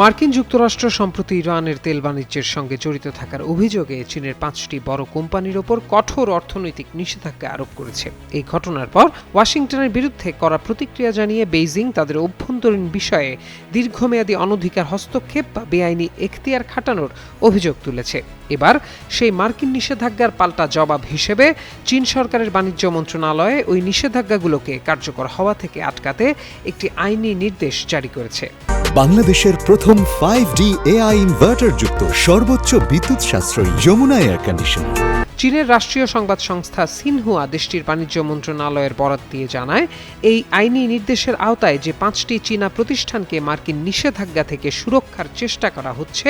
মার্কিন যুক্তরাষ্ট্র সম্প্রতি ইরানের তেল বাণিজ্যের সঙ্গে জড়িত থাকার অভিযোগে চীনের 5টি বড় কোম্পানির ওপর কঠোর অর্থনৈতিক নিষেধাজ্ঞা আরোপ করেছে। এই ঘটনার পর ওয়াশিংটনের বিরুদ্ধে কড়া প্রতিক্রিয়া জানিয়ে বেইজিং তাদের অভ্যন্তরীণ বিষয়ে দীর্ঘমেয়াদী অনধিকার হস্তক্ষেপ বা বেআইনি এখতিয়ার খাটানোর অভিযোগ তুলেছে। এবার সেই মার্কিন নিষেধাজ্ঞার পাল্টা জবাব হিসেবে চীন সরকারের বাণিজ্য মন্ত্রণালয় ওই নিষেধাজ্ঞাগুলোকে কার্যকর হওয়া থেকে আটকাতে একটি আইনি নির্দেশ জারি করেছে। বাংলাদেশের প্রথম 5D AI ইনভার্টার যুক্ত সর্বোচ্চ বিদ্যুৎ সাশ্রয়ী যমুনা এয়ার কন্ডিশনার। চীনের রাষ্ট্রীয় সংবাদ সংস্থা সিনহুয়া দেশটির বাণিজ্য মন্ত্রণালয়ের বরাত দিয়ে জানায়, এই আইনি নির্দেশের আওতায় যে 5টি চীনা প্রতিষ্ঠানকে মার্কিন নিষেধাজ্ঞা থেকে সুরক্ষার চেষ্টা করা হচ্ছে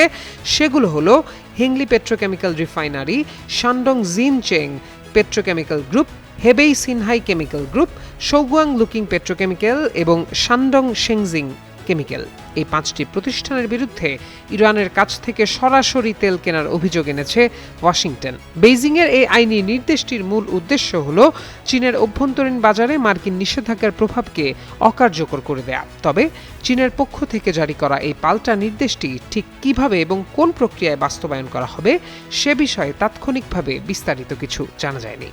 সেগুলো হলো Hengli petrochemical refinery, Shandong Jincheng petrochemical group, Hebei Xinhai chemical group, Shouguang Luqing petrochemical এবং শানডং শেংজিং কেমিক্যাল। এই 5টি প্রতিষ্ঠানের বিরুদ্ধে ইরানের কাছ থেকে সরাসরি তেল কেনার অভিযোগ এনেছে ওয়াশিংটন। বেইজিংয়ের এই আইনি নির্দেশটির মূল উদ্দেশ্য হল চীনের অভ্যন্তরীণ বাজারে মার্কিন নিষেধাজ্ঞার প্রভাবকে অকার্যকর করে দেয়া। তবে চীনের পক্ষ থেকে জারি করা এই পাল্টা নির্দেশটি ঠিক কিভাবে এবং কোন প্রক্রিয়ায় বাস্তবায়ন করা হবে সে বিষয়ে তাৎক্ষণিকভাবে বিস্তারিত কিছু জানা যায়নি।